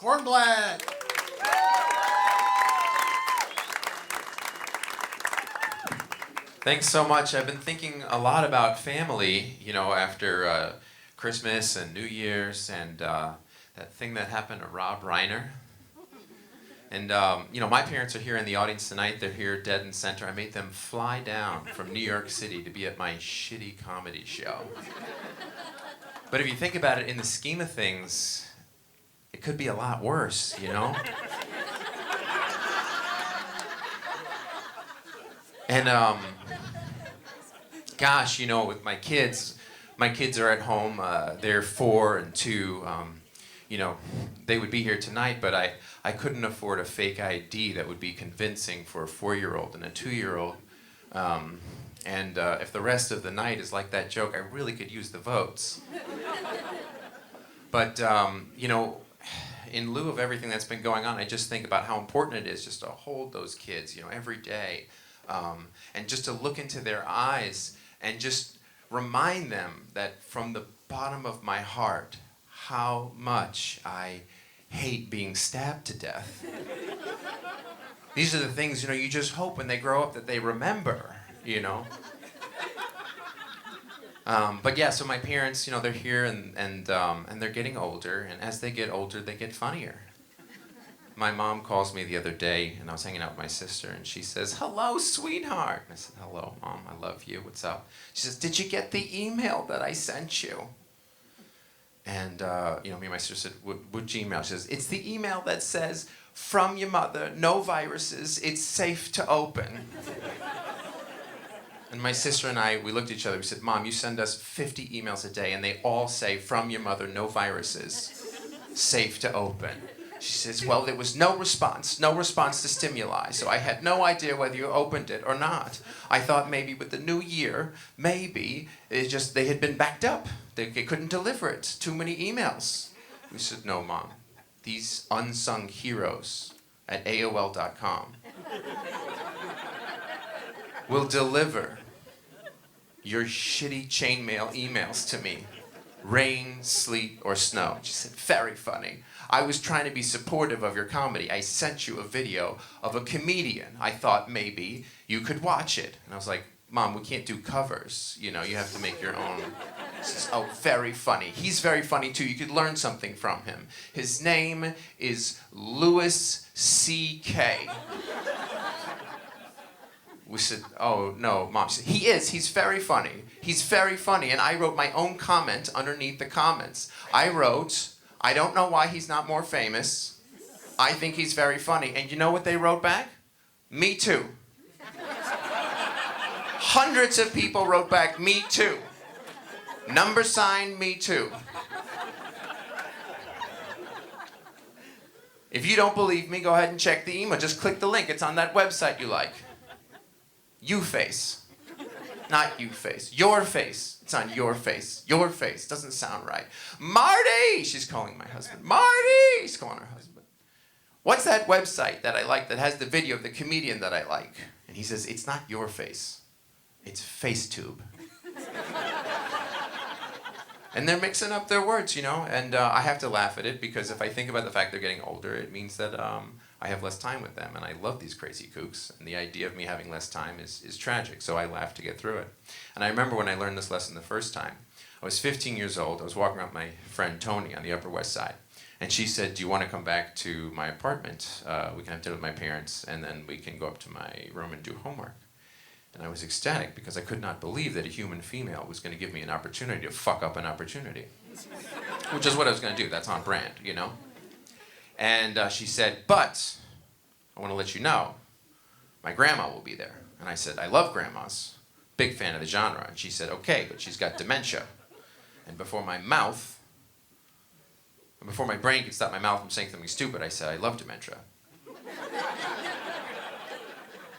Cornblack. Thanks so much. I've been thinking a lot about family, after Christmas and New Year's and that thing that happened to Rob Reiner. And, my parents are here in the audience tonight. They're here dead in center. I made them fly down from New York City to be at my shitty comedy show. But if you think about it, in the scheme of things, it could be a lot worse, And, gosh, with my kids are at home. They're 4 and 2. They would be here tonight, but I couldn't afford a fake ID that would be convincing for a 4-year-old and a 2-year-old. And if the rest of the night is like that joke, I really could use the votes. But, in lieu of everything that's been going on, I just think about how important it is just to hold those kids, every day. And just to look into their eyes and just remind them that from the bottom of my heart, how much I hate being stabbed to death. These are the things, you just hope when they grow up that they remember, But yeah, so my parents, they're here and they're getting older, and as they get older, they get funnier. My mom calls me the other day, and I was hanging out with my sister, and she says, "Hello, sweetheart." And I said, "Hello, Mom, I love you. What's up?" She says, "Did you get the email that I sent you?" And, me and my sister said, which email? She says, "It's the email that says, 'From your mother, no viruses, it's safe to open.'" And my sister and I, we looked at each other, we said, "Mom, you send us 50 emails a day, and they all say, 'From your mother, no viruses, safe to open.'" She says, "Well, there was no response to stimuli, so I had no idea whether you opened it or not. I thought maybe with the new year, maybe they had been backed up. They couldn't deliver it. Too many emails." We said, "No, Mom. These unsung heroes at AOL.com will deliver your shitty chainmail emails to me. Rain, sleet, or snow." She said, "Very funny. I was trying to be supportive of your comedy. I sent you a video of a comedian. I thought maybe you could watch it." And I was like, "Mom, we can't do covers. You have to make your own." She says, "Oh, very funny. He's very funny too. You could learn something from him. His name is Louis C.K." We said, "Oh, no, Mom." She said, he's very funny. He's very funny. And I wrote my own comment underneath the comments. I wrote, "I don't know why he's not more famous. I think he's very funny." And you know what they wrote back? "Me too." Hundreds of people wrote back, "Me too." # me too. If you don't believe me, go ahead and check the email. Just click the link. It's on that website you like. YouFace. Not YouFace. Your face. It's on your face. Your face. Doesn't sound right. "Marty!" She's calling my husband. "Marty!" She's calling her husband. "What's that website that I like that has the video of the comedian that I like?" And he says, "It's not your face. It's FaceTube." And they're mixing up their words, and I have to laugh at it because if I think about the fact they're getting older, it means that I have less time with them, and I love these crazy kooks, and the idea of me having less time is tragic, so I laugh to get through it. And I remember when I learned this lesson the first time. I was 15 years old. I was walking around with my friend Tony on the Upper West Side, and she said, "Do you want to come back to my apartment? We can have dinner with my parents, and then we can go up to my room and do homework." And I was ecstatic because I could not believe that a human female was going to give me an opportunity to fuck up an opportunity. Which is what I was going to do. That's on brand, And she said, "But I want to let you know, my grandma will be there." And I said, "I love grandmas. Big fan of the genre." And she said, "Okay, but she's got dementia." And before my brain could stop my mouth from saying something stupid, I said, "I love dementia."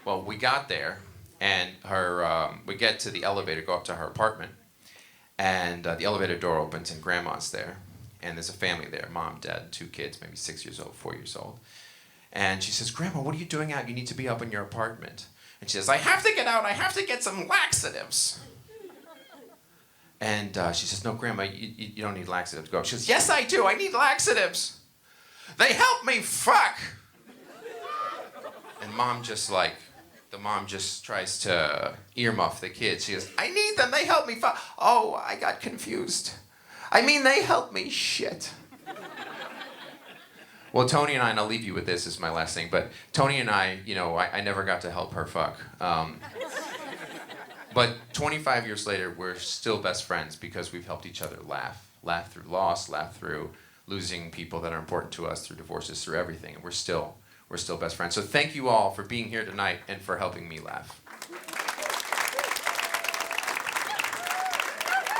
Well, we got there. And we get to the elevator, go up to her apartment, and the elevator door opens, and Grandma's there, and there's a family there, mom, dad, 2 kids, maybe 6 years old, 4 years old. And she says, "Grandma, what are you doing out? You need to be up in your apartment." And she says, "I have to get out. I have to get some laxatives." And she says, "No, Grandma, you don't need laxatives. Go." She says, "Yes, I do. I need laxatives." They help me fuck. And the mom just tries to earmuff the kids. She goes, I need them, they help me fuck. Oh, I got confused. I mean, they help me shit. Well, Tony and I'll leave you with this as my last thing, but Tony and I never got to help her fuck. But 25 years later, we're still best friends because we've helped each other laugh. Laugh through loss, laugh through losing people that are important to us, through divorces, through everything. And we're still best friends. So thank you all for being here tonight and for helping me laugh.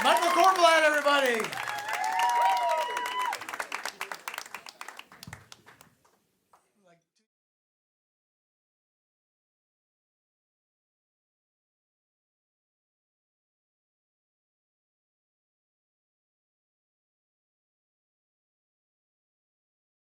Michael Cornblatt, everybody.